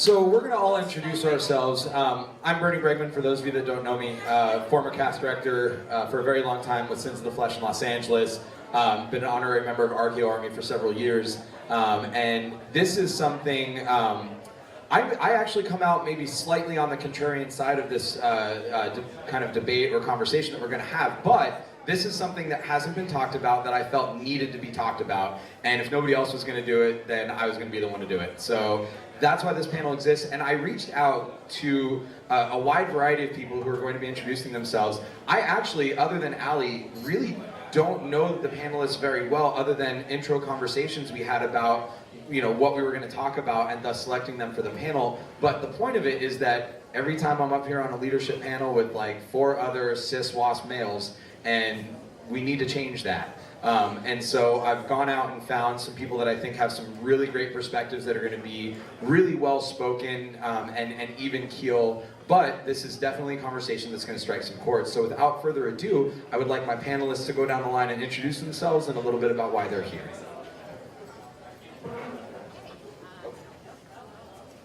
So we're going to all introduce ourselves. I'm Bernie Bregman, for those of you that don't know me, former cast director for a very long time with Sins of the Flesh in Los Angeles. Been an honorary member of RKO Army for several years. And this is something, I actually come out maybe slightly on the contrarian side of this kind of debate or conversation that we're going to have, but this is something that hasn't been talked about that I felt needed to be talked about. And if nobody else was going to do it, then I was going to be the one to do it. So that's why this panel exists, and I reached out to a wide variety of people who are going to be introducing themselves. I actually, other than Ali, really don't know the panelists very well, other than intro conversations we had about, you know, what we were going to talk about, and thus selecting them for the panel. But the point of it is that every time I'm up here on a leadership panel with like 4 other cis WASP males, and we need to change that. And so I've gone out and found some people that I think have some really great perspectives that are going to be really well spoken and even keel. But this is definitely a conversation that's going to strike some chords. So without further ado, I would like my panelists to go down the line and introduce themselves and a little bit about why they're here.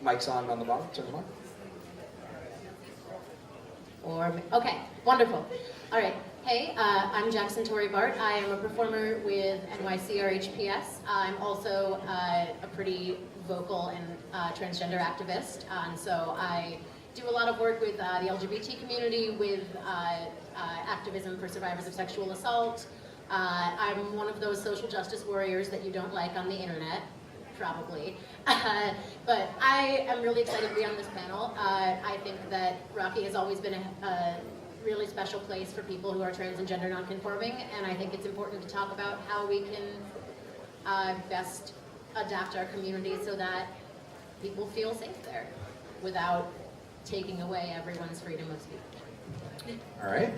Mic's on the bottom. Turn them on. Okay, wonderful. All right. Hey, I'm Jackson Torrey Bart. I am a performer with NYCRHPS. I'm also a pretty vocal and transgender activist, and so I do a lot of work with the LGBT community, with activism for survivors of sexual assault. I'm one of those social justice warriors that you don't like on the internet, probably. But I am really excited to be on this panel. I think that Rocky has always been a really special place for people who are trans and gender nonconforming, and I think it's important to talk about how we can best adapt our community so that people feel safe there without taking away everyone's freedom of speech. All right.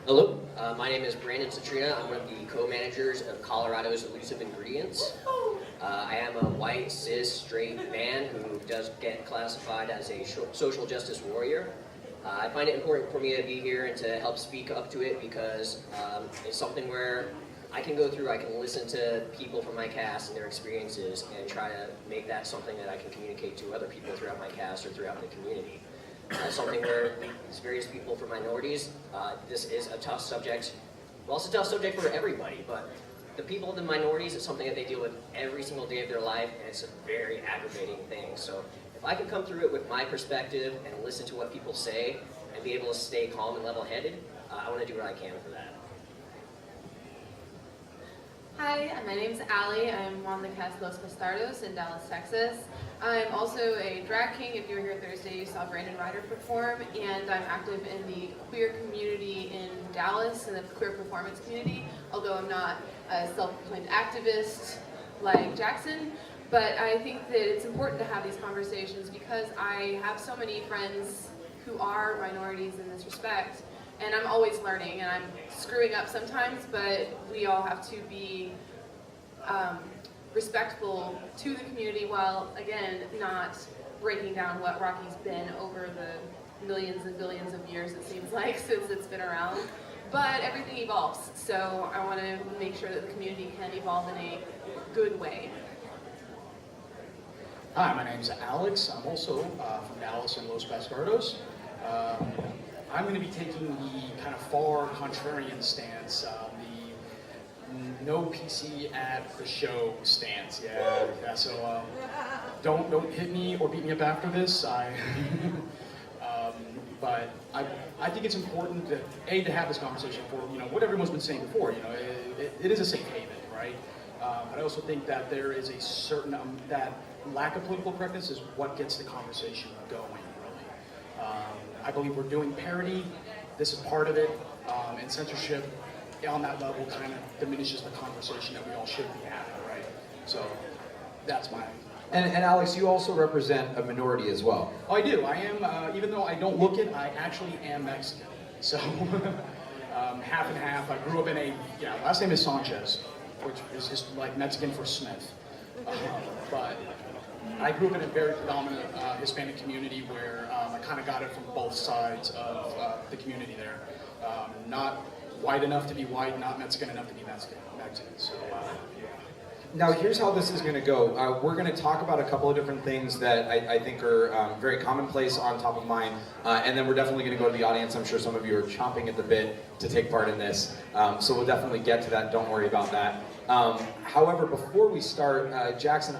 Hello, my name is Brandon Citrina. I'm one of the co-managers of Colorado's Elusive Ingredients. I am a white, cis, straight man who does get classified as a social justice warrior. I find it important for me to be here and to help speak up to it because it's something where I can listen to people from my cast and their experiences and try to make that something that I can communicate to other people throughout my cast or throughout the community. Something where these various people for minorities, this is a tough subject. Well, it's a tough subject for everybody, but the people of the minorities, it's something that they deal with every single day of their life, and it's a very aggravating thing. So if I can come through it with my perspective and listen to what people say and be able to stay calm and level-headed, I want to do what I can for that. Hi, my name's Allie. I'm on the cast Los Bastardos in Dallas, Texas. I'm also a drag king. If you were here Thursday, you saw Brandon Ryder perform, and I'm active in the queer community in Dallas, in the queer performance community, although I'm not a self-proclaimed activist like Jackson. But I think that it's important to have these conversations because I have so many friends who are minorities in this respect, and I'm always learning, and I'm screwing up sometimes, but we all have to be respectful to the community while, again, not breaking down what Rocky's been over the millions and billions of years, it seems like, since it's been around. But everything evolves, so I want to make sure that the community can evolve in a good way. Hi, my name is Alex. I'm also from Dallas and Los Bastardos. I'm going to be taking the kind of far contrarian stance, the no PC at the show stance. Yeah. So don't hit me or beat me up after this. But I think it's important to have this conversation for what everyone's been saying before. It is a safe haven, right? But I also think that there is a certain that lack of political correctness is what gets the conversation going, really. I believe we're doing parody, this is part of it, and censorship on that level kind of diminishes the conversation that we all should be having, right? So that's my... And Alex, you also represent a minority as well. Oh, I do. I am, even though I don't look it, I actually am Mexican. So half and half. I grew up in last name is Sanchez, which is just like Mexican for Smith. But I grew up in a very predominant Hispanic community where I kind of got it from both sides of the community there. Not white enough to be white, not Mexican enough to be Mexican. So Now here's how this is going to go. We're going to talk about a couple of different things that I think are very commonplace on top of mind, and then we're definitely going to go to the audience. I'm sure some of you are chomping at the bit to take part in this, so we'll definitely get to that. Don't worry about that. However, before we start, Jackson,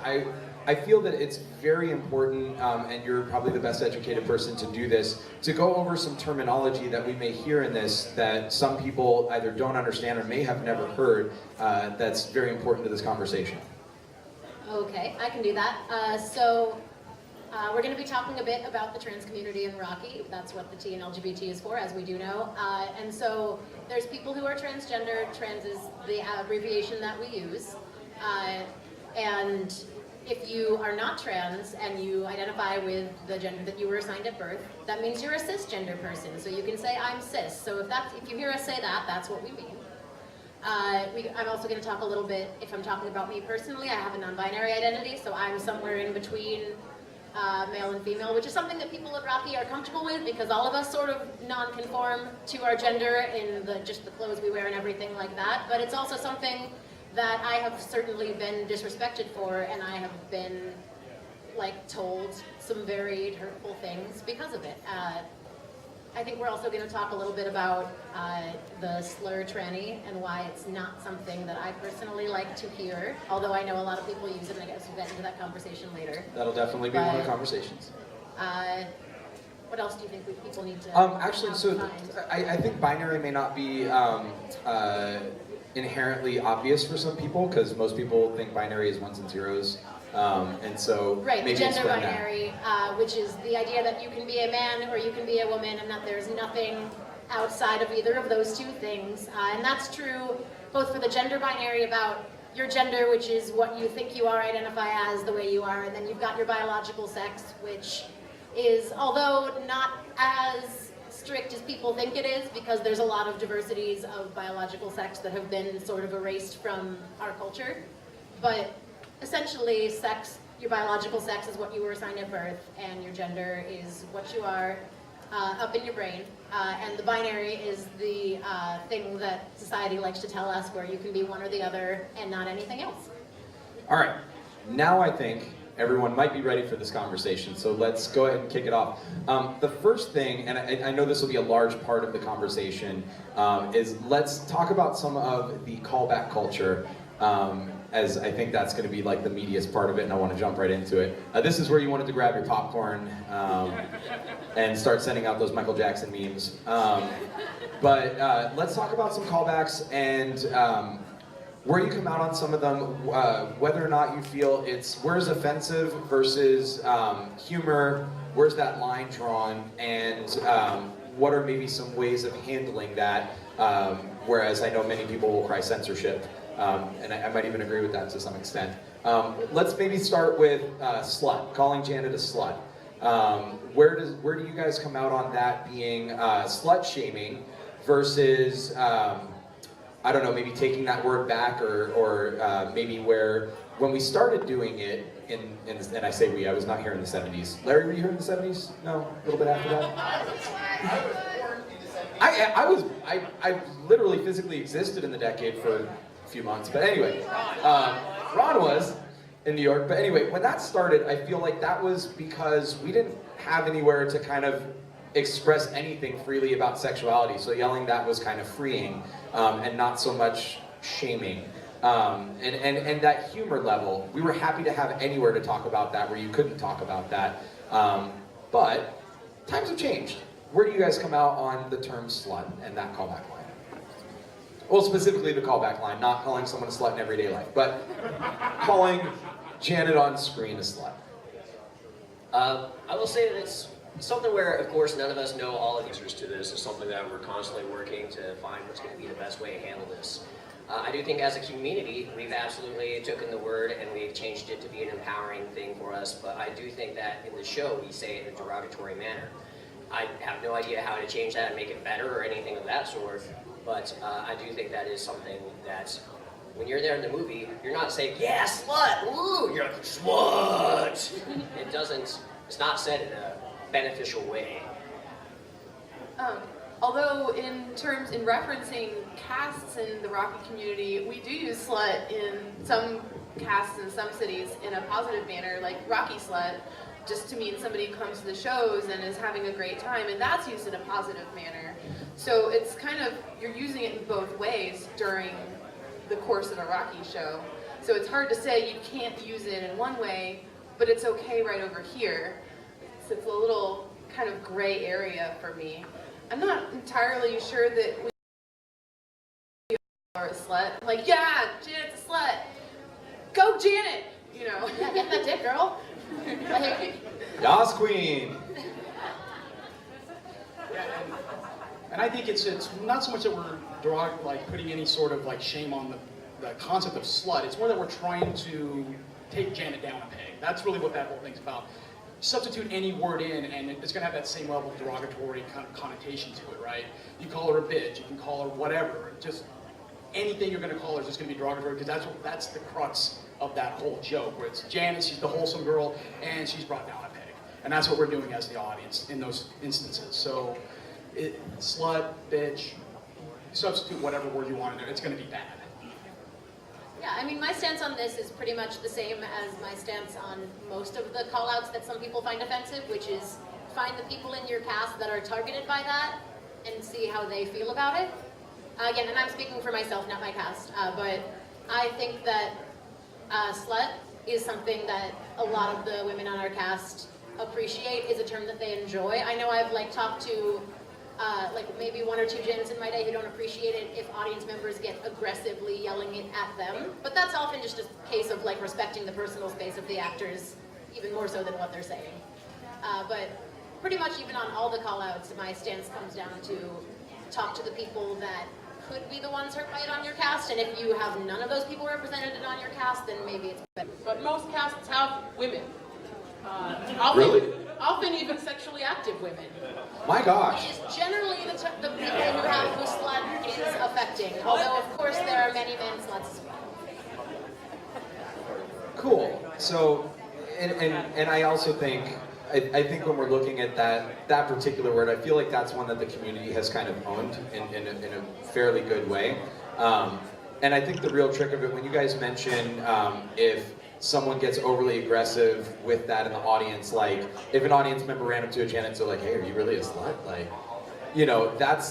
I feel that it's very important, and you're probably the best educated person to do this, to go over some terminology that we may hear in this that some people either don't understand or may have never heard, that's very important to this conversation. Okay, I can do that. We're going to be talking a bit about the trans community in Rocky. That's what the T and LGBT is for, as we do know. And so there's people who are transgender. Trans is the abbreviation that we use. And if you are not trans and you identify with the gender that you were assigned at birth, that means you're a cisgender person. So you can say, I'm cis. So if you hear us say that, that's what we mean. I'm also going to talk a little bit, if I'm talking about me personally, I have a non-binary identity, so I'm somewhere in between male and female, which is something that people at Rocky are comfortable with because all of us sort of non-conform to our gender in just the clothes we wear and everything like that. But it's also something that I have certainly been disrespected for, and I have been told some very hurtful things because of it. I think we're also going to talk a little bit about the slur tranny and why it's not something that I personally like to hear, although I know a lot of people use it, and I guess we'll get into that conversation later. That'll definitely be one of the conversations. What else do you think people need to actually, so I think binary may not be inherently obvious for some people, because most people think binary is ones and zeros, and so right, maybe the gender explain binary, which is the idea that you can be a man or you can be a woman, and that there's nothing outside of either of those two things. And that's true both for the gender binary about your gender, which is what you think you are, identify as the way you are, and then you've got your biological sex, which is, although not as strict as people think it is, because there's a lot of diversities of biological sex that have been sort of erased from our culture. But essentially, sex, your biological sex is what you were assigned at birth, and your gender is what you are up in your brain. And the binary is the thing that society likes to tell us, where you can be one or the other and not anything else. All right, now I think everyone might be ready for this conversation, so let's go ahead and kick it off. The first thing, and I know this will be a large part of the conversation, is let's talk about some of the callback culture, as I think that's going to be the meatiest part of it, and I want to jump right into it. This is where you wanted to grab your popcorn and start sending out those Michael Jackson memes. But let's talk about some callbacks and where you come out on some of them, whether or not you feel where's offensive versus humor, where's that line drawn, and what are maybe some ways of handling that, whereas I know many people will cry censorship, and I might even agree with that to some extent. Let's maybe start with slut, calling Janet a slut. Where do you guys come out on that being slut shaming versus I don't know, maybe taking that word back, or maybe when we started doing it, and I say we, I was not here in the 70s. Larry, were you here in the 70s? No? A little bit after that? I literally physically existed in the decade for a few months, but anyway, Ron was in New York, but anyway, when that started, I feel like that was because we didn't have anywhere to kind of express anything freely about sexuality, so yelling that was kind of freeing, and not so much shaming. And that humor level, we were happy to have anywhere to talk about that where you couldn't talk about that. But times have changed. Where do you guys come out on the term slut and that callback line? Well, specifically the callback line, not calling someone a slut in everyday life, but calling Janet on screen a slut. I will say that it's something where, of course, none of us know all of the answers to this. It's something that we're constantly working to find what's going to be the best way to handle this. I do think as a community, we've absolutely taken the word and we've changed it to be an empowering thing for us, but I do think that in the show we say it in a derogatory manner. I have no idea how to change that and make it better or anything of that sort, but I do think that is something that when you're there in the movie, you're not saying, yeah, slut, woo, you're like, slut. It's not said in a beneficial way. Although in referencing casts in the Rocky community, we do use slut in some cast in some cities in a positive manner, like Rocky Slut, just to mean somebody comes to the shows and is having a great time, and that's used in a positive manner. So it's kind of, you're using it in both ways during the course of a Rocky show. So it's hard to say you can't use it in one way, but it's okay right over here. So it's a little kind of gray area for me. I'm not entirely sure that we are a slut. I'm like, yeah, Janet's a slut. Go Janet! You know. Yeah, get that dick, girl. Like, Yas Queen. And I think it's not so much that we're putting any sort of like shame on the concept of slut. It's more that we're trying to take Janet down a peg. That's really what that whole thing's about. Substitute any word in, and it's going to have that same level of derogatory kind of connotation to it, right? You call her a bitch, you can call her whatever. Just anything you're going to call her is just going to be derogatory, because that's the crux of that whole joke, where it's Janet, she's the wholesome girl, and she's brought down a peg. And that's what we're doing as the audience in those instances. So, slut, bitch, substitute whatever word you want in there, it's going to be bad. yeah, I mean, my stance on this is pretty much the same as my stance on most of the call-outs that some people find offensive, which is find the people in your cast that are targeted by that and see how they feel about it. Again, and I'm speaking for myself, not my cast, but I think that slut is something that a lot of the women on our cast appreciate, is a term that they enjoy. I know I've talked to maybe one or two Janets in my day who don't appreciate it if audience members get aggressively yelling it at them, but that's often just a case of respecting the personal space of the actors, even more so than what they're saying. But pretty much even on all the call-outs, my stance comes down to talk to the people that could be the ones hurt by it on your cast, and if you have none of those people represented on your cast, then maybe it's better. But most casts have women. Really? Often even sexually active women. My gosh. Which is generally the people who have who slut is affecting, although of course there are many men sluts as well. Cool. So, and I also think, I think when we're looking at that particular word, I feel like that's one that the community has kind of owned in a fairly good way. And I think the real trick of it, when you guys mention if someone gets overly aggressive with that in the audience, like if an audience member ran up to a Janet and said hey, are you really a slut?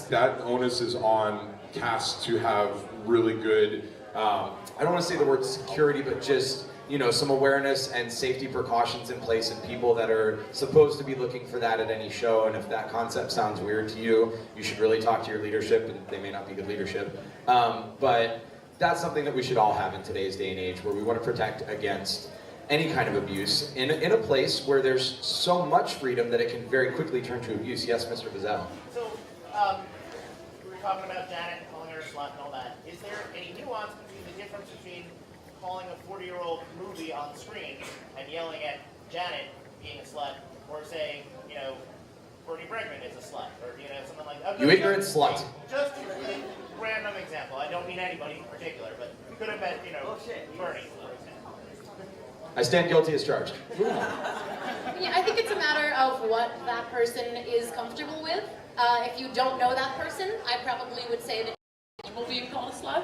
That onus is on casts to have really good, I don't want to say the word security, but just some awareness and safety precautions in place, and people that are supposed to be looking for that at any show. And if that concept sounds weird to you, you should really talk to your leadership, and they may not be good leadership. But that's something that we should all have in today's day and age, where we want to protect against any kind of abuse in a place where there's so much freedom that it can very quickly turn to abuse. Yes, Mr. Bazell. So, we were talking about Janet and calling her a slut and all that. Is there any nuance between the difference between calling a 40-year-old movie on screen and yelling at Janet being a slut, or saying, Bernie Bregman is a slut, or something like that? You ignorant slut. Just a random example. I don't mean anybody in particular, but you could have met, Bernie, for example. I stand guilty as charged. Yeah, I think it's a matter of what that person is comfortable with. If you don't know that person, I probably would say that People being called a slut.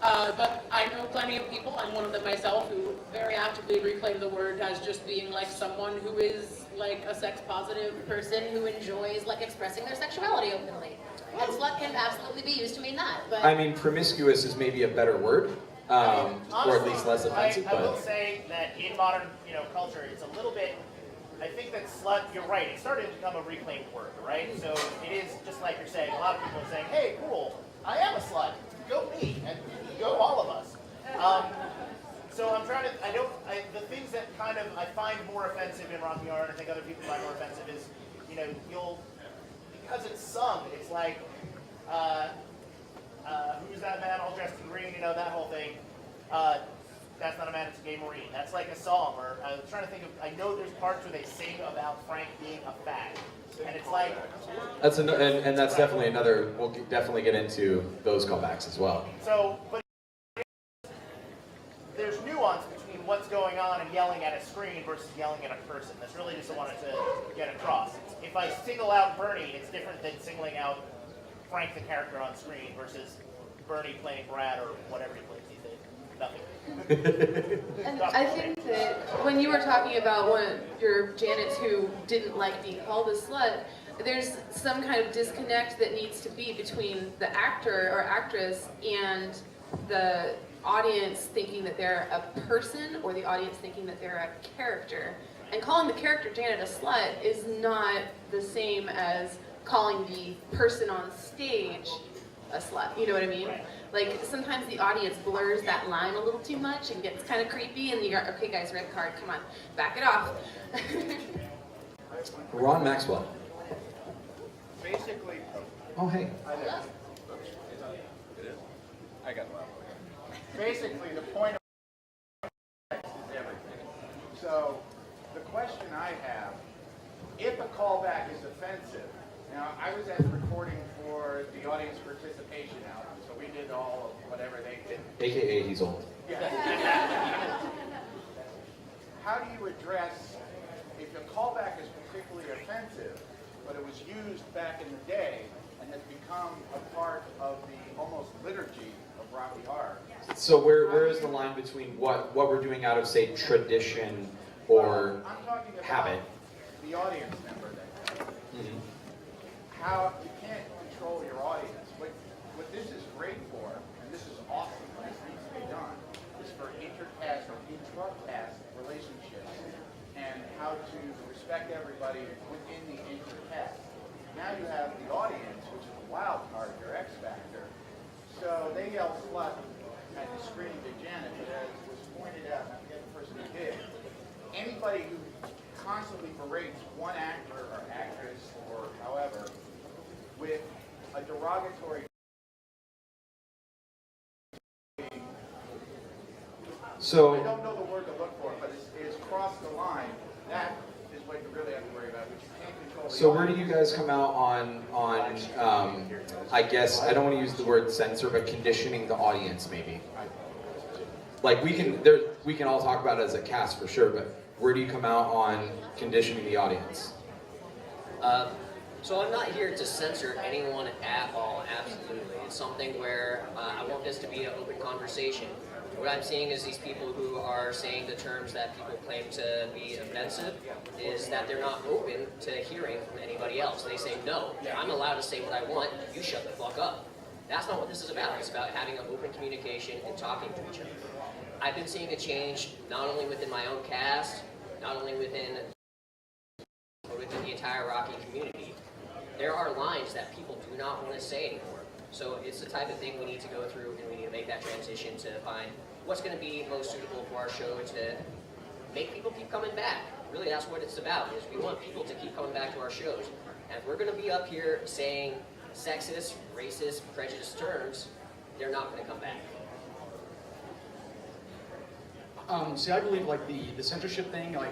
But I know plenty of people, I'm one of them myself, who very actively reclaim the word as just being someone who is a sex positive person who enjoys expressing their sexuality openly. And slut can absolutely be used to mean that. But I mean, promiscuous is maybe a better word, or at least less offensive. I will say that in modern, culture, it's a little bit. I think that slut. You're right. It started to become a reclaimed word, right? So it is just like you're saying. A lot of people are saying, "Hey, cool, I am a slut. Go me, and go all of us." So I'm trying to. The things that I find more offensive in Rocky Horror, and I think other people find more offensive, is because it's sung. It's like, who's that man all dressed in green? That whole thing. That's not a man, it's a gay Marine. That's like a song. Or I was trying to think of. I know there's parts where they sing about Frank being a fag, and it's like. That's and that's definitely another. We'll definitely get into those callbacks as well. So, but there's nuance between what's going on and yelling at a screen versus yelling at a person. That's really just what I wanted to get across. If I single out Bernie, it's different than singling out Frank the character on screen versus Bernie playing Brad or whatever he plays these days. Nothing. And I think that when you were talking about one of your Janets who didn't like being called a slut, there's some kind of disconnect that needs to be between the actor or actress and the audience thinking that they're a person or the audience thinking that they're a character. And calling the character Janet a slut is not the same as calling the person on stage a slut. You know what I mean? Like sometimes the audience blurs that line a little too much and gets kind of creepy and you're, okay guys, red card, come on, back it off. Ron Maxwell. Basically, Oh, hey. I got it. Basically, the point of is everything. So, the question I have, if a callback is offensive, now I was at the recording for the audience participation album, so we did all of whatever they did. AKA he's old. Yeah. How do you address if a callback is particularly offensive, but it was used back in the day and has become a part of the almost liturgy of Rocky Horror? So where is the line between what we're doing out of, say, tradition or I'm talking about habit? the audience member then. How you can't control your audience. What this is great for, and this is awesome, and this needs to be done, is for intercaste or intra-caste relationships and how to respect everybody within the intercaste. Now you have the audience, which is the wild card, your X factor. So they yell slut at the screen to Janet, but as was pointed out, I forget the person who did, anybody who constantly berates one actor or actress or however with a derogatory So I don't know the word to look for, but it's crossed the line. That is what you really have to worry about, but you can't control the So where do audience. you guys come out on I guess, I don't want to use the word censor, but conditioning the audience maybe? Like we can all talk about it as a cast for sure, but where do you come out on conditioning the audience? So I'm not here to censor anyone at all, absolutely. It's something where I want this to be an open conversation. What I'm seeing is these people who are saying the terms that people claim to be offensive is that they're not open to hearing from anybody else. They say, no, I'm allowed to say what I want, you shut the fuck up. That's not what this is about. It's about having an open communication and talking to each other. I've been seeing a change not only within my own cast, not only within but within the entire Rocky community. There are lines that people do not want to say anymore. So it's the type of thing we need to go through, and we need to make that transition to find what's going to be most suitable for our show to make people keep coming back. Really, that's what it's about, is we want people to keep coming back to our shows. And if we're going to be up here saying sexist, racist, prejudiced terms, they're not going to come back. See, I believe like the censorship thing, like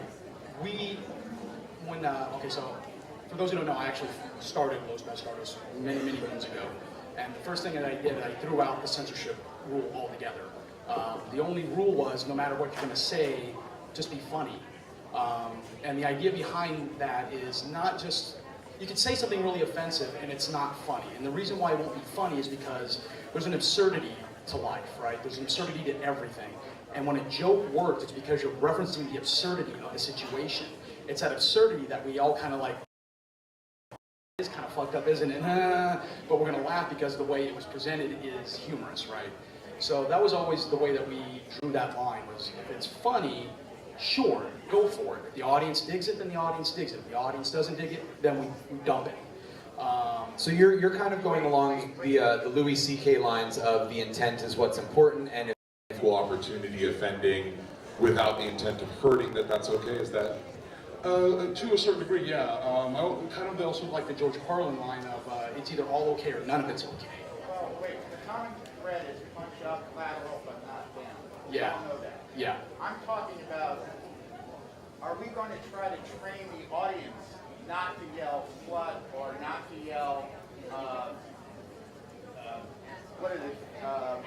okay, so for those who don't know, I actually started Los Bastardos many moons ago. And the first thing that I did, I threw out the censorship rule altogether. The only rule was no matter what you're going to say, just be funny. And the idea behind that is not just, you can say something really offensive and it's not funny. And the reason why it won't be funny is because there's an absurdity to life, right? There's an absurdity to everything. And when a joke works, it's because you're referencing the absurdity of the situation. It's that absurdity that we all kind of like, it's kind of fucked up, isn't it? But we're going to laugh because the way it was presented is humorous, right? So that was always the way that we drew that line, was if it's funny, sure, go for it. If the audience digs it, then the audience digs it. If the audience doesn't dig it, then we dump it. So you're kind of going along the Louis C.K. lines of the intent is what's important, and if Equal opportunity offending without the intent of hurting, that's okay? Is that? To a certain degree, yeah. I kind of also like the George Carlin line of it's either all okay or none of it's okay. Well, wait, the common thread is punch up, lateral, but not down. Yeah. We all know that. Yeah. I'm talking about, are we going to try to train the audience not to yell slut or not to yell, what is it?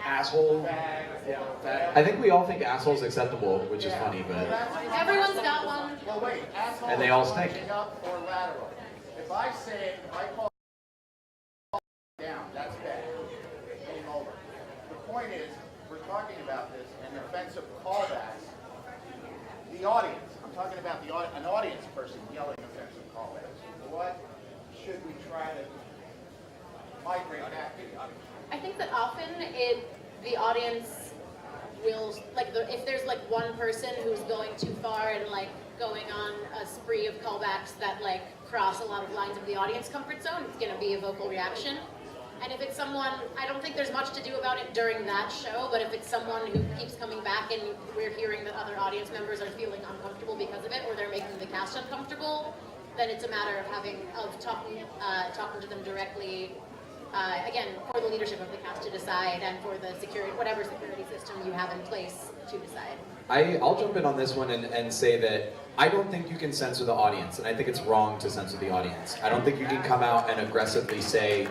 Asshole. Bag. Yeah, or bag. I think we all think asshole's acceptable, which is funny, but Everyone's got one. Well, wait, asshole. And they all is stink. punching up or lateral. If I say it, if I call it down, that's bad. Game over. The point is, we're talking about this, and offensive the audience. I'm talking about an audience person yelling offensive comments. What should we try to migrate back to the audience? I think that often the audience will, like, if there's like one person who's going too far and like going on a spree of callbacks that like cross a lot of lines of the audience comfort zone, it's going to be a vocal reaction. And if it's someone, I don't think there's much to do about it during that show, but if it's someone who keeps coming back and we're hearing that other audience members are feeling uncomfortable because of it, or they're making the cast uncomfortable, then it's a matter of talking to them directly. Again, for the leadership of the cast to decide, and for the whatever security system you have in place to decide. I'll jump in on this one and say that I don't think you can censor the audience, and I think it's wrong to censor the audience. I don't think you can come out and aggressively say,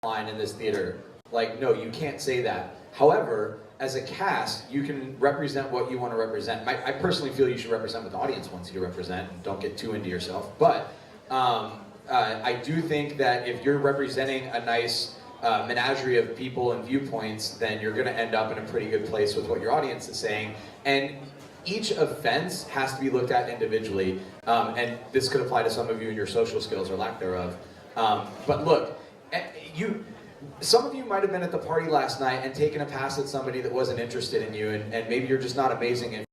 line in this theater. Like, no, you can't say that. However, as a cast, you can represent what you want to represent. I personally feel you should represent what the audience wants you to represent. Don't get too into yourself. But I do think that if you're representing a nice menagerie of people and viewpoints, then you're going to end up in a pretty good place with what your audience is saying. And each offense has to be looked at individually. And this could apply to some of you in your social skills or lack thereof. But look, some of you might have been at the party last night and taken a pass at somebody that wasn't interested in you, and maybe you're just not amazing and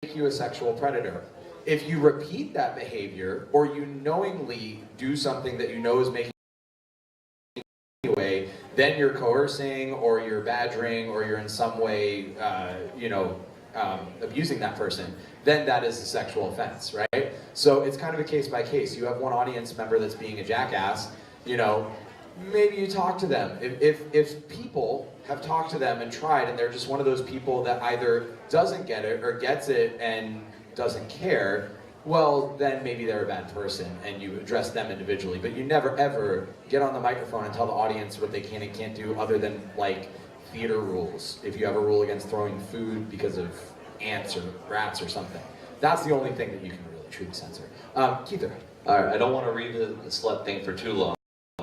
make you a sexual predator. If you repeat that behavior, or you knowingly do something that you know is making you anyway, then you're coercing, or you're badgering, or you're in some way, abusing that person. Then that is a sexual offense, right? So it's kind of a case by case. You have one audience member that's being a jackass, maybe you talk to them. If people have talked to them and tried, and they're just one of those people that either doesn't get it or gets it and doesn't care, well, then maybe they're a bad person and you address them individually. But you never ever get on the microphone and tell the audience what they can and can't do other than like theater rules. If you have a rule against throwing food because of ants or rats or something, that's the only thing that you can really truly censor. Keither. All right, I don't want to read the slut thing for too long.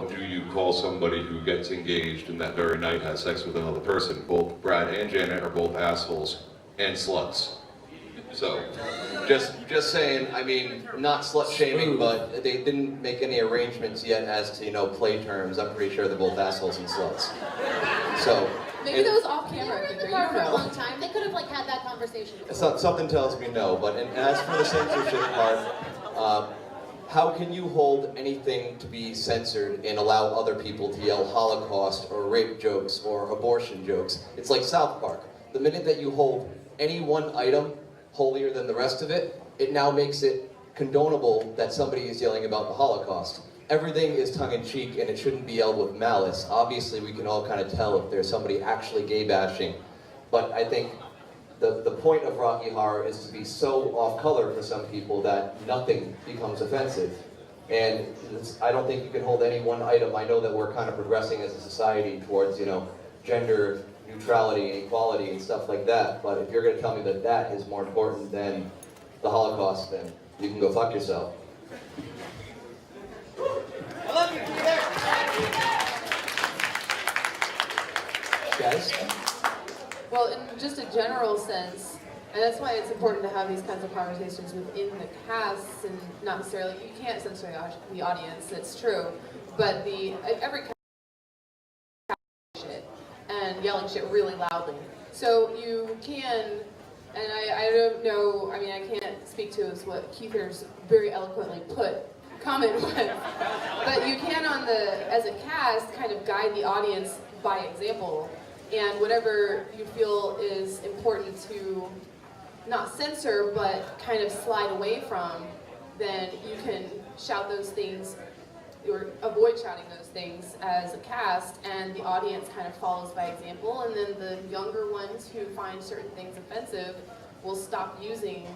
Do you call somebody who gets engaged and that very night has sex with another person? Both Brad and Janet are both assholes and sluts. So, just saying, I mean, not slut shaming, but they didn't make any arrangements yet as to, play terms. I'm pretty sure they're both assholes and sluts. So. Maybe that was off They camera. were in the car for a long time. They could have had that conversation before. Something tells me no, but and as for the censorship part, how can you hold anything to be censored and allow other people to yell Holocaust or rape jokes or abortion jokes? It's like South Park. The minute that you hold any one item holier than the rest of it, it now makes it condonable that somebody is yelling about the Holocaust. Everything is tongue-in-cheek and it shouldn't be yelled with malice. Obviously, we can all kind of tell if there's somebody actually gay bashing, but I think the point of Rocky Horror is to be so off-color for some people that nothing becomes offensive. And I don't think you can hold any one item. I know that we're kind of progressing as a society towards, gender neutrality and equality and stuff like that, but if you're going to tell me that that is more important than the Holocaust, then you can go fuck yourself. I love you, Peter. Guys? Well, in just a general sense, and that's why it's important to have these kinds of conversations within the casts, and not necessarily, you can't censor the audience, it's true, but every cast shit and yelling shit really loudly. So you can, and I don't know, I mean, I can't speak to what Keither's very eloquently comment was, but you can as a cast, kind of guide the audience by example. And whatever you feel is important to not censor, but kind of slide away from, then you can shout those things, or avoid shouting those things as a cast, and the audience kind of follows by example, and then the younger ones who find certain things offensive will stop using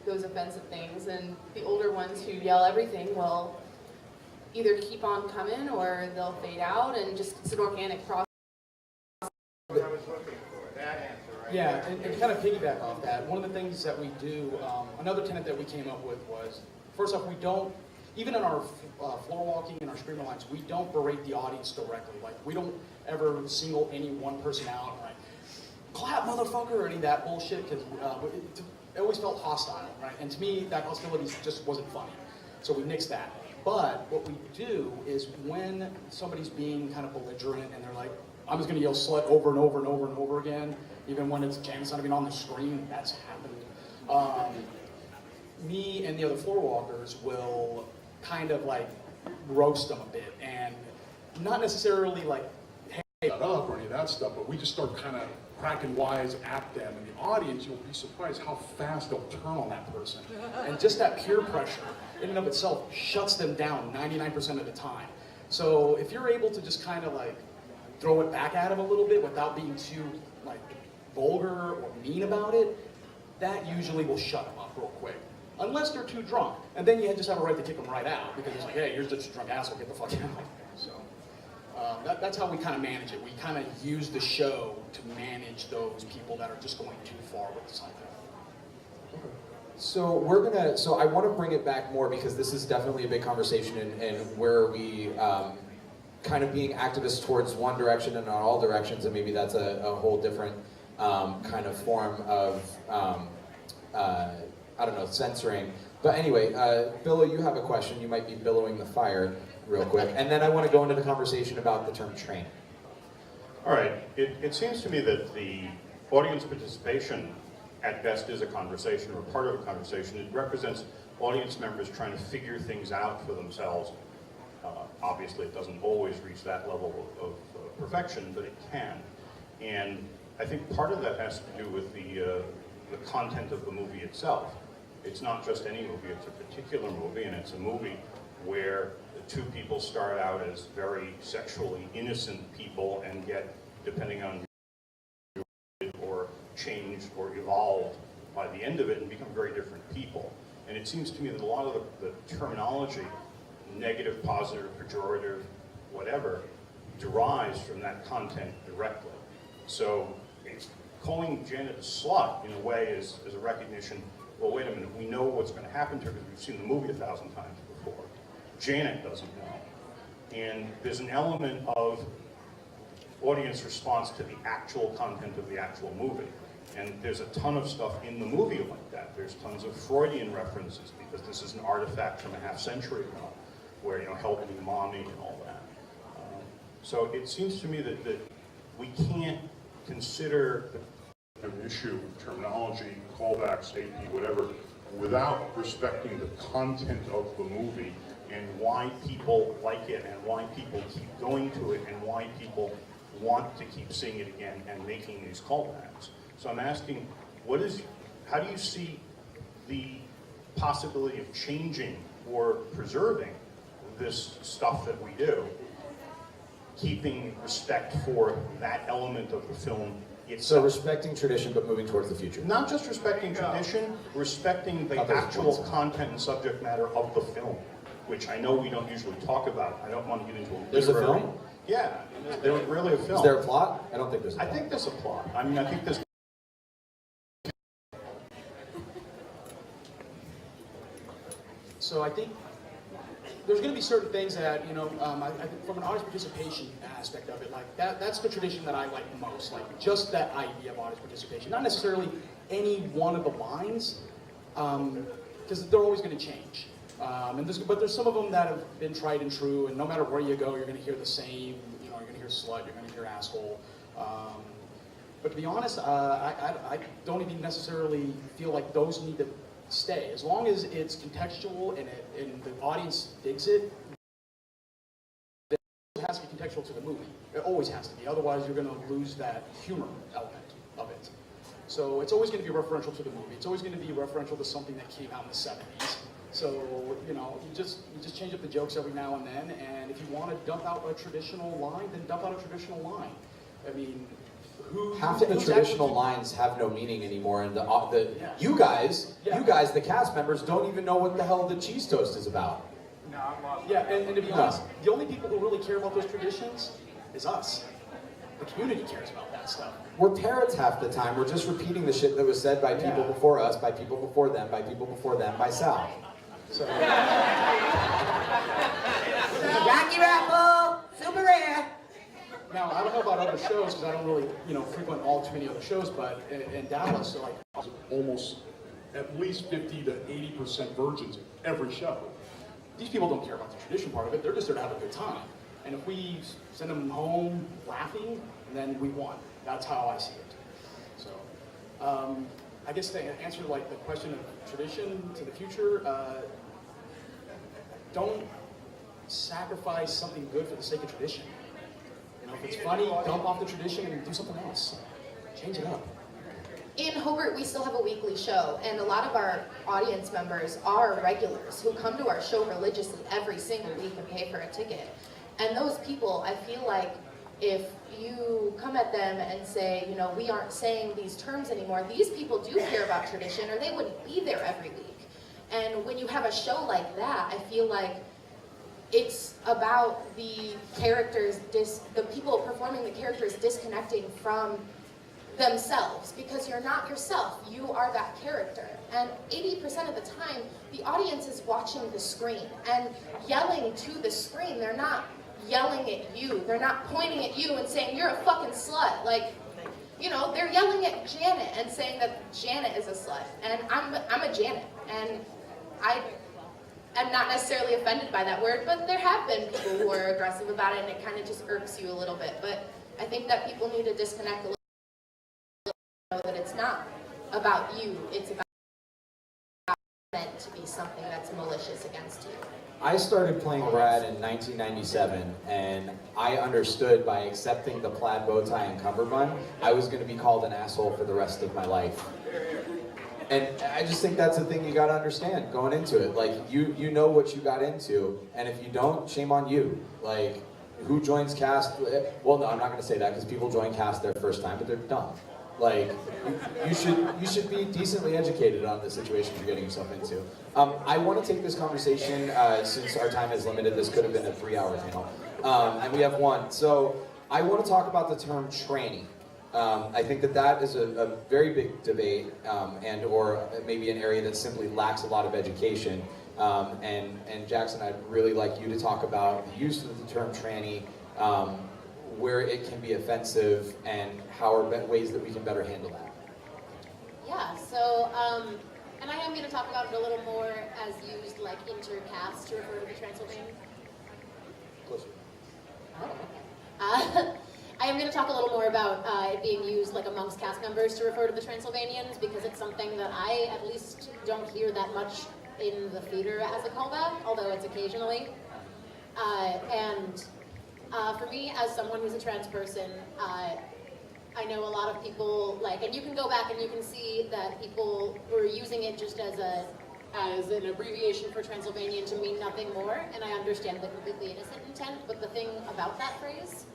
those offensive things, and the older ones who yell everything will either keep on coming, or they'll fade out, and just it's an organic process. Yeah, and kind of piggyback off that, one of the things that we do, another tenet that we came up with was, first off, we don't, even in our floor walking and our screamer lines, we don't berate the audience directly. Like, we don't ever single any one person out. Right? clap motherfucker or any of that bullshit, because it always felt hostile, right? And to me, that hostility just wasn't funny. So we nixed that. But what we do is when somebody's being kind of belligerent and they're like, I'm just gonna yell slut over and over and over and over again, even when it's not even on the screen, that's happened. Me and the other floor walkers will kind of like roast them a bit, and not necessarily like, hey, up or any of that stuff, but we just start kind of cracking wise at them, and the audience, you'll be surprised how fast they'll turn on that person. and just that peer pressure in and of itself shuts them down 99% of the time. So if you're able to just kind of like throw it back at them a little bit without being too like vulgar or mean about it, that usually will shut them up real quick. Unless they're too drunk, and then you just have a right to kick them right out, because it's like, hey, you're just a drunk asshole, get the fuck out. So that's how we kind of manage it. We kind of use the show to manage those people that are just going too far with something. So I want to bring it back more, because this is definitely a big conversation, and where we kind of being activists towards one direction and not all directions, and maybe that's a whole different kind of form of I don't know, censoring. But anyway, Billow, you have a question. You might be billowing the fire real quick. And then I want to go into the conversation about the term training. All right. It seems to me that the audience participation at best is a conversation, or part of a conversation. It represents audience members trying to figure things out for themselves. Obviously, it doesn't always reach that level of perfection, but it can. And I think part of that has to do with the content of the movie itself. It's not just any movie, it's a particular movie, and it's a movie where the two people start out as very sexually innocent people and get, depending on or changed or evolved by the end of it and become very different people. And it seems to me that a lot of the terminology, negative, positive, pejorative, whatever, derives from that content directly. So calling Janet a slut, in a way, is a recognition, well, wait a minute, we know what's going to happen to her because we've seen the movie 1,000 times before. Janet doesn't know. And there's an element of audience response to the actual content of the actual movie. And there's a ton of stuff in the movie like that. There's tons of Freudian references, because this is an artifact from a half century ago, where, you know, help me, mommy, and all that. So it seems to me that we can't consider An issue, terminology, callbacks, AP, whatever, without respecting the content of the movie and why people like it and why people keep going to it and why people want to keep seeing it again and making these callbacks. So I'm asking, how do you see the possibility of changing or preserving this stuff that we do, keeping respect for that element of the film itself? So respecting tradition, but moving towards the future. Not just respecting tradition, respecting the actual content and subject matter of the film, which I know we don't usually talk about. I don't want to get into a There's a literary- film? Yeah, there's really a film. Is there a plot? I don't think there's a plot. I think there's a plot. I mean, I think there's... So I think there's going to be certain things that, you know, I think from an audience participation aspect of it, like that's the tradition that I like most, like just that idea of audience participation. Not necessarily any one of the lines, because they're always going to change. But there's some of them that have been tried and true, and no matter where you go, you're going to hear the same. You know, you're going to hear slut, you're going to hear asshole. But to be honest, I don't even necessarily feel like those need to stay. As long as it's contextual and the audience digs it, it has to be contextual to the movie. It always has to be. Otherwise, you're going to lose that humor element of it. So it's always going to be referential to the movie. It's always going to be referential to something that came out in the 70s. So, you know, you just change up the jokes every now and then, and if you want to dump out a traditional line, then dump out a traditional line. I mean, half of the traditional lines have no meaning anymore, and you guys, the cast members, don't even know what the hell the cheese toast is about. No, I'm lost. Yeah, and to be honest, the only people who really care about those traditions is us. The community cares about that stuff. We're parrots half the time. We're just repeating the shit that was said by people before us, by people before them, by people before them, by Sal. So. Rocky Rapple, super rare. Now, I don't know about other shows because I don't really, frequent all too many other shows, but in Dallas, so like, Almost at least 50 to 80% virgins every show. these people don't care about the tradition part of it. They're just there to have a good time. And if we send them home laughing, then we won. That's how I see it. So, I guess to answer like the question of tradition to the future, don't sacrifice something good for the sake of tradition. If it's funny, dump off the tradition and do something else. Change it up. In Hobart, we still have a weekly show, and a lot of our audience members are regulars who come to our show religiously every single week and pay for a ticket. And those people, I feel like if you come at them and say, we aren't saying these terms anymore, these people do care about tradition or they wouldn't be there every week. And when you have a show like that, I feel like it's about the characters, the people performing the characters disconnecting from themselves, because you're not yourself, you are that character. And 80% of the time, the audience is watching the screen and yelling to the screen. They're not yelling at you. They're not pointing at you and saying, you're a fucking slut. Like, they're yelling at Janet and saying that Janet is a slut. And I'm a Janet. And I'm not necessarily offended by that word, but there have been people who are aggressive about it, and it kind of just irks you a little bit. But I think that people need to disconnect a little bit, know that it's not about you, it's about meant to be something that's malicious against you. I started playing Brad in 1997, and I understood by accepting the plaid bow tie and cummerbund, I was going to be called an asshole for the rest of my life. And I just think that's the thing you got to understand going into it. Like, you know what you got into, and if you don't, shame on you. Like, who joins cast? Well, no, I'm not going to say that because people join cast their first time, but they're dumb. Like, you should be decently educated on the situation you're getting yourself into. I want to take this conversation, since our time is limited, this could have been a 3-hour panel, and we have one. So I want to talk about the term tranny. I think that is a very big debate, and or maybe an area that simply lacks a lot of education. And Jackson, I'd really like you to talk about the use of the term tranny, where it can be offensive, and how are ways that we can better handle that. Yeah, so, and I am going to talk about it a little more as used like intercast to refer to the Transylvanian. Closer. Oh, okay. I am going to talk a little more about it being used like amongst cast members to refer to the Transylvanians, because it's something that I at least don't hear that much in the theater as a callback, although it's occasionally. For me, as someone who's a trans person, I know a lot of people, and you can go back and you can see that people were using it just as an abbreviation for Transylvanian to mean nothing more, and I understand the completely innocent intent, but the thing about that phrase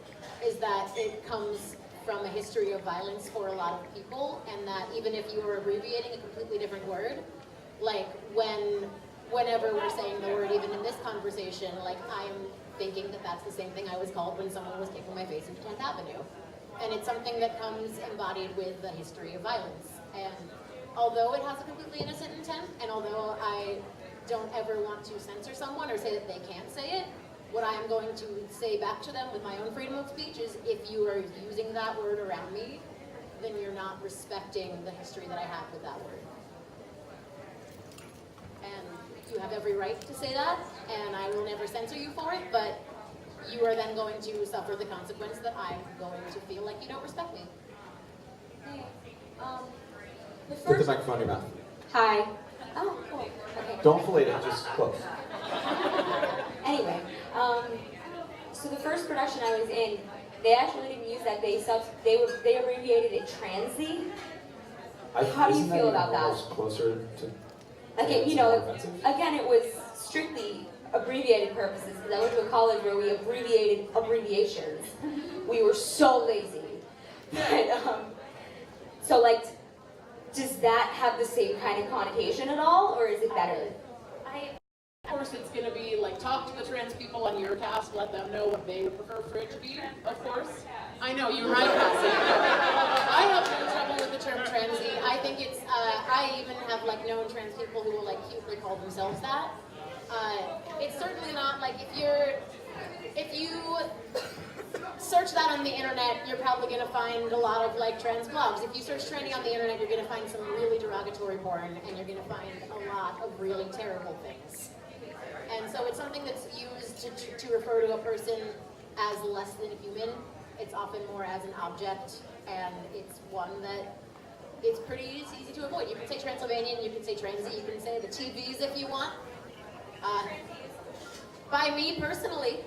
is that it comes from a history of violence for a lot of people, and that even if you are abbreviating a completely different word, like whenever we're saying the word, even in this conversation, I'm thinking that that's the same thing I was called when someone was kicking my face into 10th Avenue. And it's something that comes embodied with the history of violence. And although it has a completely innocent intent, and although I don't ever want to censor someone or say that they can't say it, what I am going to say back to them with my own freedom of speech is, if you are using that word around me, then you're not respecting the history that I have with that word. And you have every right to say that, and I will never censor you for it, but you are then going to suffer the consequence that I'm going to feel like you don't respect me. Hey, Put the microphone in your mouth. Hi. Oh, cool. Okay. Don't fillet it, just close. Anyway, so the first production I was in, they actually didn't use that. They abbreviated it transy. How do you feel about that? Closer to. Okay, again, it was strictly abbreviated purposes, because I went to a college where we abbreviated abbreviations. We were so lazy. But, so does that have the same kind of connotation at all, or is it better? Of course, it's going to be talk to the trans people on your cast, let them know what they would prefer for it to be, of course. I know, you're right, Cassie. I have no trouble with the term transy. I think it's, I even have known trans people who will cutely call themselves that. It's certainly not if you're if you search that on the internet, you're probably going to find a lot of like trans blogs. If you search tranny on the internet, you're going to find some really derogatory porn, and you're going to find a lot of really terrible things. And so it's something that's used to refer to a person as less than human. It's often more as an object, and it's one that it's pretty easy to avoid. You can say Transylvanian, you can say transy, you can say the TVs if you want. By me personally,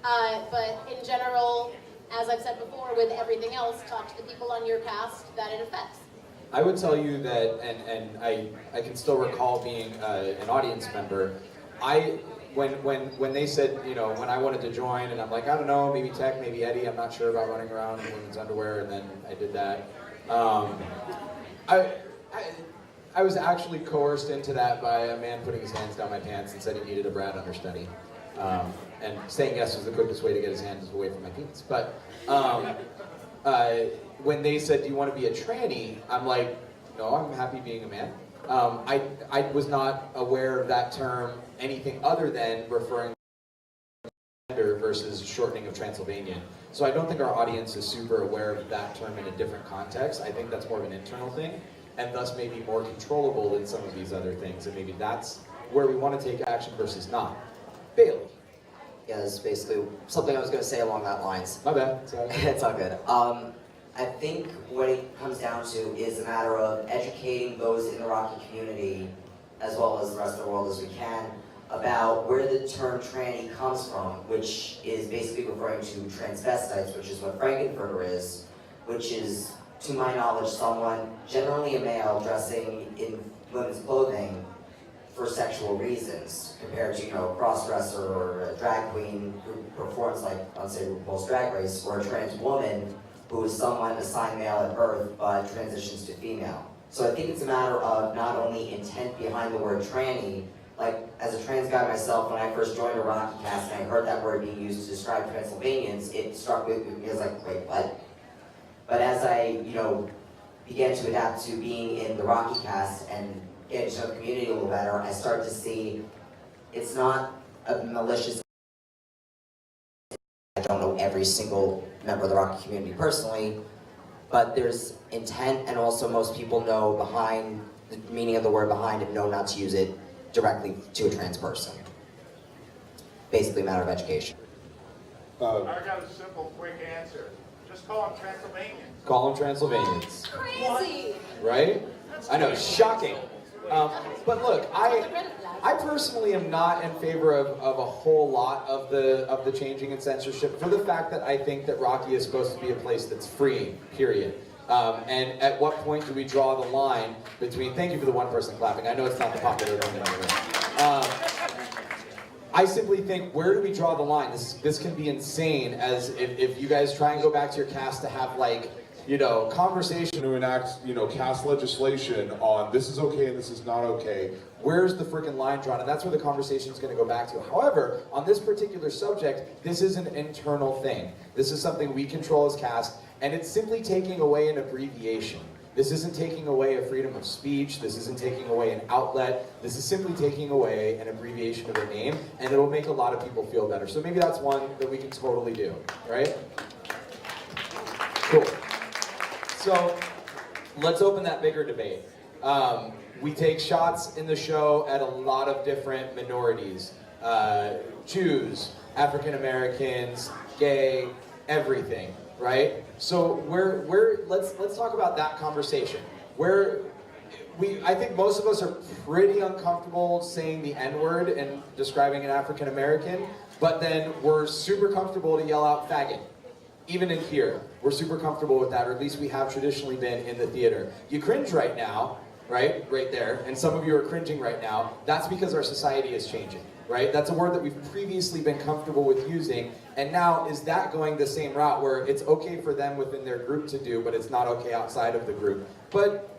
but in general, as I've said before, with everything else, talk to the people on your cast that it affects. I would tell you that, and I can still recall being an audience member. When they said, you know, when I wanted to join, and I'm like, I don't know, maybe Tech, maybe Eddie, I'm not sure about running around in women's underwear, and then I did that. I was actually coerced into that by a man putting his hands down my pants and said he needed a Brad understudy. And saying yes was the quickest way to get his hands away from my penis. But when they said, do you want to be a tranny? I'm like, no, I'm happy being a man. I was not aware of that term anything other than referring to gender versus shortening of Transylvanian. So I don't think our audience is super aware of that term in a different context. I think that's more of an internal thing, and thus maybe more controllable than some of these other things. And maybe that's where we want to take action versus not. Bailey. Yeah, this is basically something I was going to say along that lines. My bad. Sorry. It's all good. I think what it comes down to is a matter of educating those in the Rocky community, as well as the rest of the world as we can, about where the term tranny comes from, which is basically referring to transvestites, which is what Frankenfurter is, which is, to my knowledge, someone, generally a male, dressing in women's clothing for sexual reasons, compared to, you know, a cross-dresser or a drag queen who performs like, let's say, RuPaul's Drag Race, or a trans woman who is someone assigned male at birth but transitions to female. So I think it's a matter of not only intent behind the word tranny. Like, as a trans guy myself, when I first joined a Rocky cast and I heard that word being used to describe Transylvanians, it struck me, it was like, wait, what? But as I, you know, began to adapt to being in the Rocky cast and getting to know the community a little better, I started to see it's not a malicious. I don't know every single member of the Rocky community personally, but there's intent, and also most people know behind the meaning of the word behind and know not to use it directly to a trans person. Basically a matter of education. I got a simple, quick answer. Just call them Transylvanians. Call them Transylvanians. Crazy! Right? I know, shocking. But look, I personally am not in favor of a whole lot of the changing and censorship, for the fact that I think that Rocky is supposed to be a place that's free, period. And at what point do we draw the line between, thank you for the one person clapping, I know it's not the popular one in the room. I simply think, where do we draw the line? This can be insane, as if you guys try and go back to your cast to have, like, you know, conversation To enact, you know, cast legislation on this is okay and this is not okay. Where's the freaking line drawn? And that's where the conversation is going to go back to. However, on this particular subject, this is an internal thing. This is something we control as cast, and it's simply taking away an abbreviation. This isn't taking away a freedom of speech. This isn't taking away an outlet. This is simply taking away an abbreviation of a name, and it'll make a lot of people feel better. So maybe that's one that we can totally do, right? Cool. So let's open that bigger debate. We take shots in the show at a lot of different minorities. Jews, African Americans, gay, everything, right? So let's talk about that conversation. I think most of us are pretty uncomfortable saying the N-word and describing an African American, but then we're super comfortable to yell out faggot. Even in here, we're super comfortable with that, or at least we have traditionally been in the theater. You cringe right now, right there, and some of you are cringing right now. That's because our society is changing, right? That's a word that we've previously been comfortable with using, and now is that going the same route where it's okay for them within their group to do, but it's not okay outside of the group? But,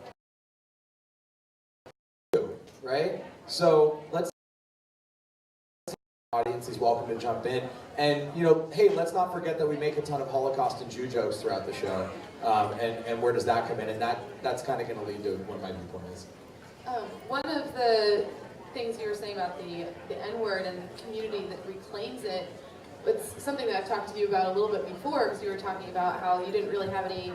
right? So let's. Audience is welcome to jump in, and you know, hey, let's not forget that we make a ton of Holocaust and Jew jokes throughout the show, and where does that come in? And that's kind of going to lead to what my viewpoint is. One of the things you were saying about the N-word and the community that reclaims it, it's something that I've talked to you about a little bit before, because you were talking about how you didn't really have any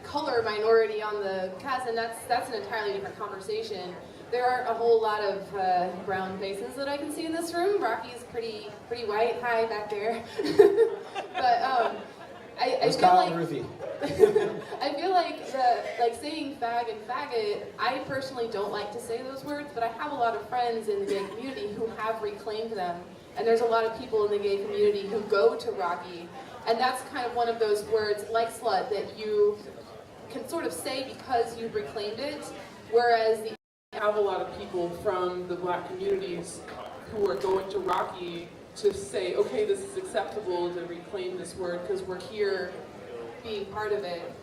color minority on the cast, and that's an entirely different conversation. There aren't a whole lot of brown faces that I can see in this room. Rocky's pretty white. Hi, back there. But I feel Kyle like and Ruthie. I feel like saying fag and faggot, I personally don't like to say those words, but I have a lot of friends in the gay community who have reclaimed them. And there's a lot of people in the gay community who go to Rocky, and that's kind of one of those words, like slut, that you can sort of say because you've reclaimed it, whereas the Have a lot of people from the Black communities who are going to Rocky to say, okay, this is acceptable to reclaim this word because we're here being part of it.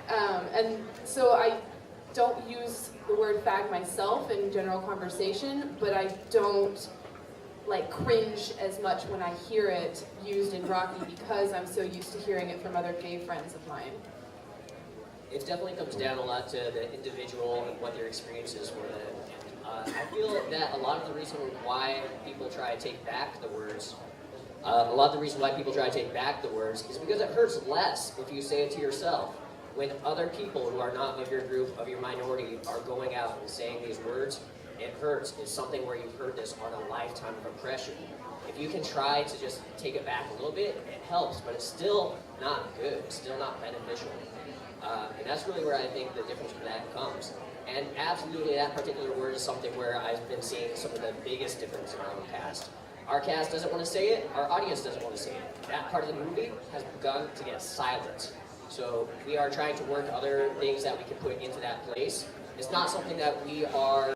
And so I don't use the word fag myself in general conversation, but I don't like cringe as much when I hear it used in Rocky because I'm so used to hearing it from other gay friends of mine. It definitely comes down a lot to the individual and what their experiences were then. I feel that a lot of the reason why people try to take back the words, is because it hurts less if you say it to yourself. When other people who are not of your group, of your minority, are going out and saying these words, it hurts. It's something where you've heard this on a lifetime of oppression. If you can try to just take it back a little bit, it helps, but it's still not good. It's still not beneficial. And that's really where I think the difference with that comes. And absolutely, that particular word is something where I've been seeing some of the biggest difference in our own cast. Our cast doesn't want to say it, our audience doesn't want to say it. That part of the movie has begun to get silent. So we are trying to work other things that we can put into that place. It's not something that we are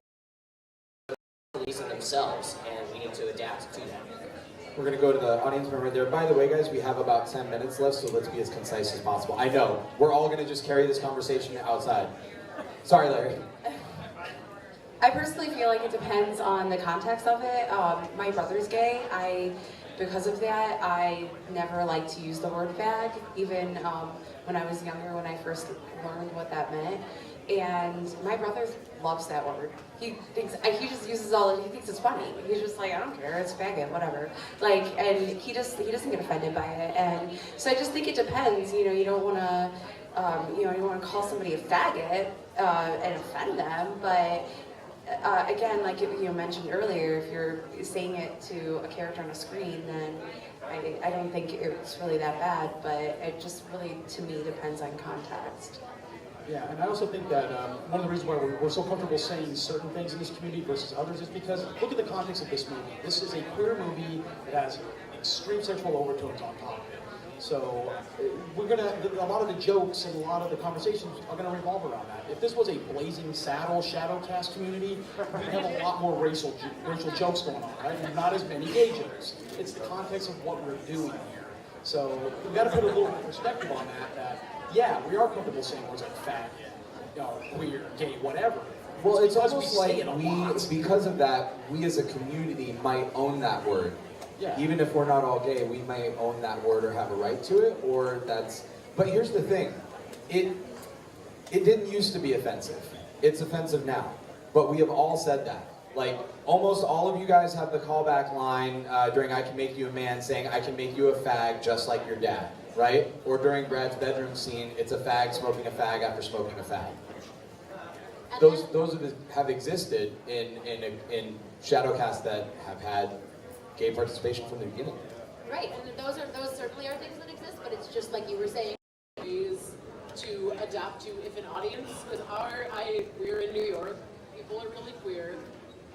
releasing themselves, and we need to adapt to that. We're going to go to the audience member right there. By the way, guys, we have about 10 minutes left, so let's be as concise as possible. I know, we're all going to just carry this conversation outside. Sorry, Larry. I personally feel like it depends on the context of it. My brother's gay. Because of that, I never liked to use the word fag, even when I was younger, when I first learned what that meant. And my brother loves that word. He just uses he thinks it's funny. He's just like, I don't care, it's faggot, whatever. Like, and he doesn't get offended by it. And so I just think it depends. You know, you don't want to, you don't want to call somebody a faggot and offend them, but again, like you mentioned earlier, if you're saying it to a character on a screen, then I don't think it's really that bad, but it just really, to me, depends on context. Yeah, and I also think that one of the reasons why we're so comfortable saying certain things in this community versus others is because look at the context of this movie. This is a queer movie that has extreme sexual overtones on top of it. So a lot of the jokes and a lot of the conversations are gonna revolve around that. If this was a Blazing Saddle shadow cast community, we'd have a lot more racial jokes going on, right? And not as many gay jokes. It's the context of what we're doing here. So we've got to put a little perspective on that yeah, we are comfortable saying words like faggot, queer, gay, whatever. Well, it's because almost we say like it a lot. because of that, we as a community might own that word. Yeah. Even if we're not all gay, we may own that word or have a right to it, but here's the thing, it didn't used to be offensive. It's offensive now, but we have all said that. Like, almost all of you guys have the callback line during I Can Make You a Man saying, I can make you a fag just like your dad, right? Or during Brad's bedroom scene, it's a fag smoking a fag after smoking a fag. Those have existed in shadowcasts that have had gay participation from the beginning. Right, and those certainly are things that exist, but it's just like you were saying. Ways to adapt to if an audience, because we're in New York, people are really queer,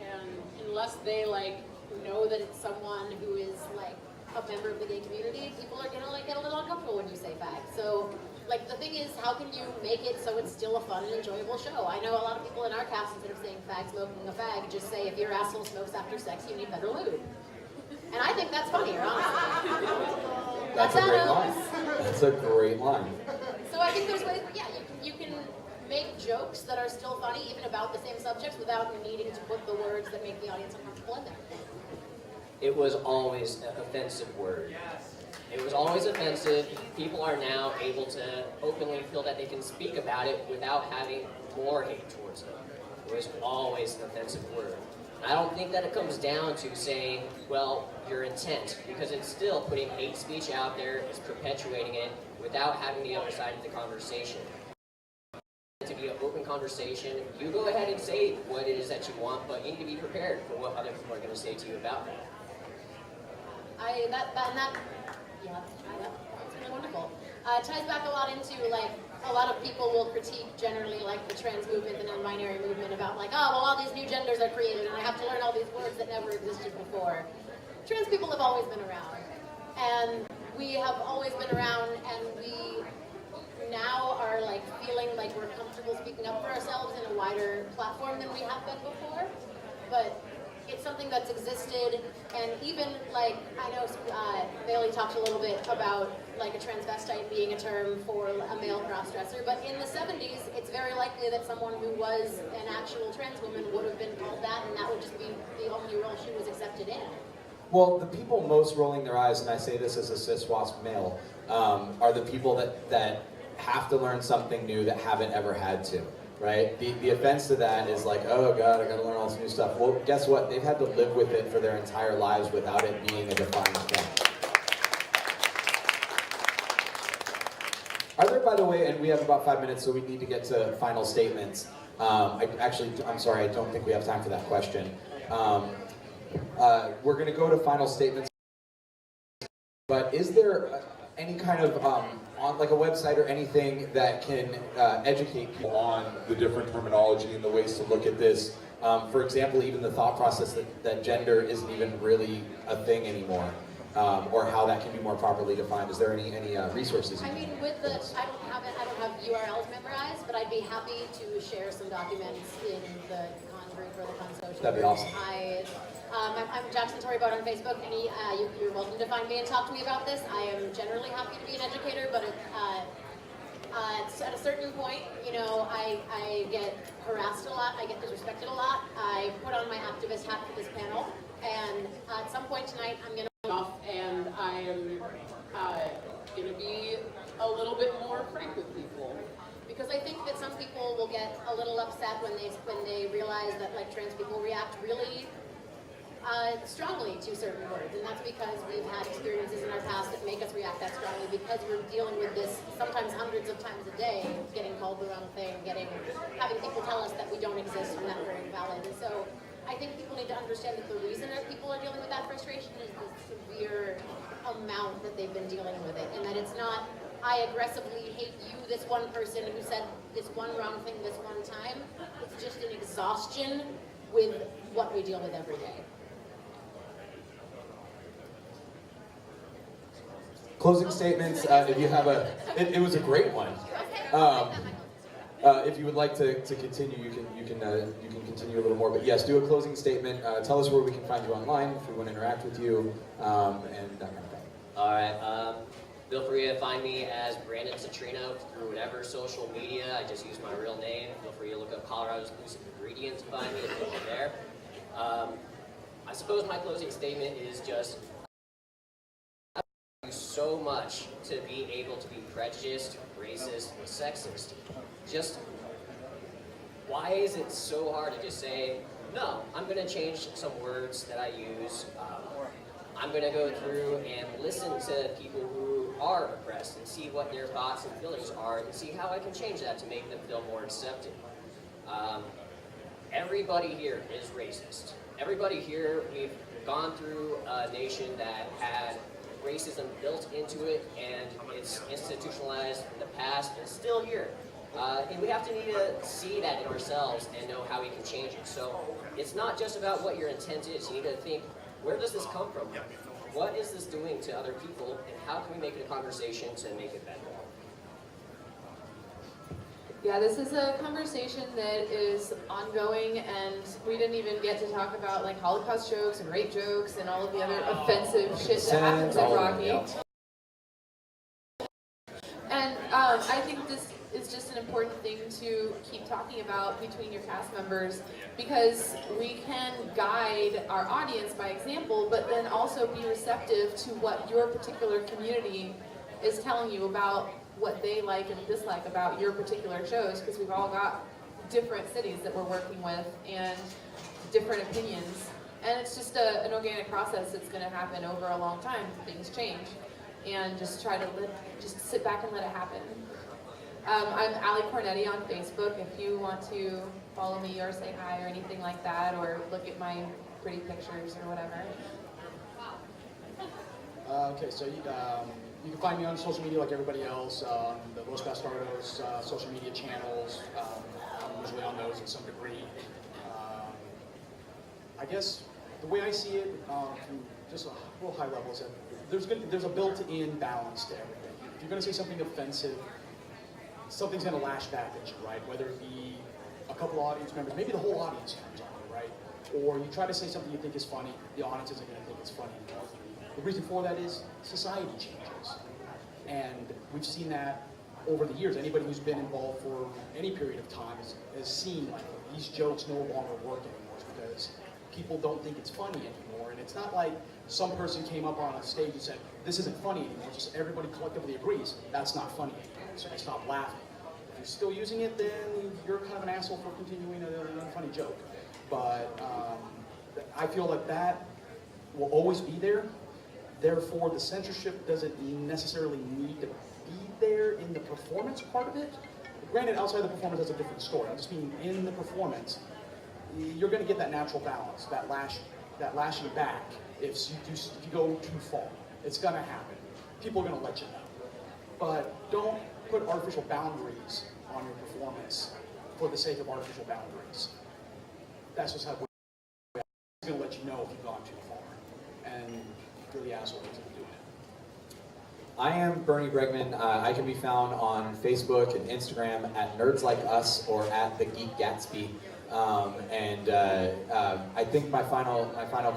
and unless they Know that it's someone who is like a member of the gay community, people are gonna get a little uncomfortable when you say fag. So the thing is, how can you make it so it's still a fun and enjoyable show? I know a lot of people in our cast, instead of saying fag smoking a fag, just say if your asshole smokes after sex, you need better lube. And I think that's funnier, honestly. That's a great line. That's a great line. So I think there's ways, you can make jokes that are still funny, even about the same subjects, without needing to put the words that make the audience uncomfortable in there. It was always an offensive word. It was always offensive. People are now able to openly feel that they can speak about it without having more hate towards them. was always an offensive word. I don't think that it comes down to saying, well, your intent, because it's still putting hate speech out there, it's perpetuating it without having the other side of the conversation. To be an open conversation, you go ahead and say what it is that you want, but you need to be prepared for what other people are going to say to you about that. That's really wonderful. It ties back a lot into, like, a lot of people will critique generally, like, the trans movement, the non-binary movement, about, like, oh, well, all these new genders are created, and I have to learn all these words that never existed before. Trans people have always been around, and we have always been around, and we now are, like, feeling like we're comfortable speaking up for ourselves in a wider platform than we have been before, but it's something that's existed, and even, like, I know Bailey talked a little bit about, like, a transvestite being a term for a male cross-dresser, but in the 70s, it's very likely that someone who was an actual trans woman would have been called that, and that would just be the only role she was accepted in. Well, the people most rolling their eyes, and I say this as a cis-wasp male, are the people that have to learn something new that haven't ever had to. Right? The offense to that is like, oh God, I gotta learn all this new stuff. Well, guess what? They've had to live with it for their entire lives without it being a defined thing. Are there, by the way, and we have about 5 minutes, so we need to get to final statements. I'm sorry, I don't think we have time for that question. We're gonna go to final statements, but is there any kind of, on like a website or anything that can educate people On the different terminology and the ways to look at this. For example, even the thought process that gender isn't even really a thing anymore, or how that can be more properly defined. Is there any resources? I mean, with the, I don't have URLs memorized, but I'd be happy to share some documents in the con group or the con social. That'd be awesome. I'm Jackson Toribart on Facebook. You're welcome to find me and talk to me about this. I am generally happy to be an educator, but at a certain point, you know, I get harassed a lot, I get disrespected a lot. I put on my activist hat for this panel, and at some point tonight, I'm going to off, and I am going to be a little bit more frank with people. Because I think that some people will get a little upset when they realize that, like, trans people react really strongly to certain words, and that's because we've had experiences in our past that make us react that strongly, because we're dealing with this sometimes hundreds of times a day, getting called the wrong thing, having people tell us that we don't exist and that we're invalid. And so I think people need to understand that the reason that people are dealing with that frustration is the severe amount that they've been dealing with it, and that it's not, I aggressively hate you, this one person who said this one wrong thing this one time. It's just an exhaustion with what we deal with every day. Closing statements, if you have it was a great one. If you would like to continue, you can continue a little more. But yes, do a closing statement. Tell us where we can find you online if we want to interact with you, and that kind of thing. All right. Feel free to find me as Brandon Citrino through whatever social media. I just use my real name. Feel free to look up Colorado's Exclusive Ingredients to find me if you're there. I suppose my closing statement is just so much to be able to be prejudiced, racist, and sexist. Just why is it so hard to just say, no, I'm going to change some words that I use. I'm going to go through and listen to people who are oppressed and see what their thoughts and feelings are and see how I can change that to make them feel more accepted. Everybody here is racist. Everybody here, we've gone through a nation that had racism built into it, and it's institutionalized in the past and still here. And we have to need to see that in ourselves and know how we can change it. So it's not just about what your intent is. You need to think, where does this come from? What is this doing to other people, and how can we make it a conversation to make it better? Yeah, this is a conversation that is ongoing, and we didn't even get to talk about, like, Holocaust jokes and rape jokes and all of the other offensive shit that happens at Rocky. And I think this is just an important thing to keep talking about between your cast members, because we can guide our audience by example, but then also be receptive to what your particular community is telling you about what they like and dislike about your particular shows, because we've all got different cities that we're working with and different opinions. And it's just an organic process that's going to happen over a long time. Things change. And just try to just sit back and let it happen. I'm Ali Cornetti on Facebook. If you want to follow me or say hi or anything like that, or look at my pretty pictures or whatever. Okay, so you can find me on social media like everybody else, on the Los Bastardos social media channels. I'm usually on those in some degree. I guess the way I see it, from just a real high level, is that there's a built-in balance to everything. If you're going to say something offensive, something's going to lash back at you, right? Whether it be a couple audience members, maybe the whole audience turns on you, right? Or you try to say something you think is funny, the audience isn't going to think it's funny anymore. The reason for that is society changes. And we've seen that over the years. Anybody who's been involved for any period of time has seen like these jokes no longer work anymore because people don't think it's funny anymore. And it's not like some person came up on a stage and said, this isn't funny anymore. Just everybody collectively agrees that's not funny anymore. So they stop laughing. If you're still using it, then you're kind of an asshole for continuing an unfunny joke. But I feel like that will always be there. Therefore, the censorship doesn't necessarily need to be there in the performance part of it. Granted, outside the performance, that's a different story. I'm just meaning in the performance, you're going to get that natural balance, that lashing back. If you go too far, it's going to happen. People are going to let you know. But don't put artificial boundaries on your performance for the sake of artificial boundaries. That's just how it's going to let you know if you've gone too far. And you're the asshole who's doing it. I am Bernie Bregman. I can be found on Facebook and Instagram at Nerds Like Us or at The Geek Gatsby. I think my final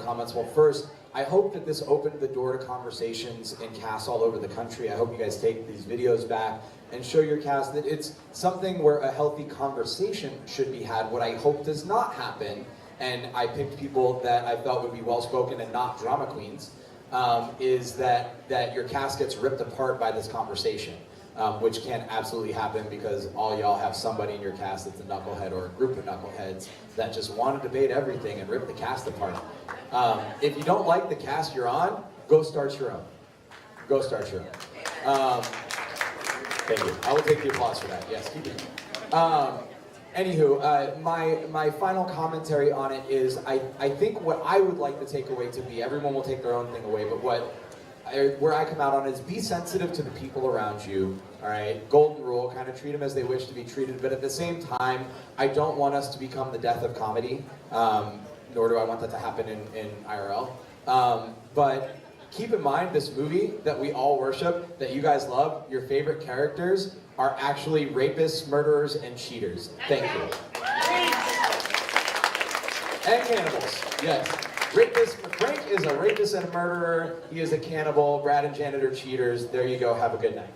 comments. Well, first, I hope that this opened the door to conversations in casts all over the country. I hope you guys take these videos back and show your cast that it's something where a healthy conversation should be had. What I hope does not happen, and I picked people that I felt would be well-spoken and not drama queens, is that your cast gets ripped apart by this conversation, which can absolutely happen because all y'all have somebody in your cast that's a knucklehead or a group of knuckleheads that just want to debate everything and rip the cast apart. If you don't like the cast you're on, go start your own. Go start your own. Thank you. I will take the applause for that. Yes, keep it. Anywho, my final commentary on it is I think what I would like the takeaway to be, everyone will take their own thing away, but where I come out on is be sensitive to the people around you, all right? Golden rule, kind of treat them as they wish to be treated, but at the same time, I don't want us to become the death of comedy, nor do I want that to happen in IRL. But keep in mind this movie that we all worship, that you guys love, your favorite characters are actually rapists, murderers, and cheaters. Thank you. And cannibals, yes. Frank is a rapist and a murderer. He is a cannibal. Brad and Janet are cheaters. There you go. Have a good night.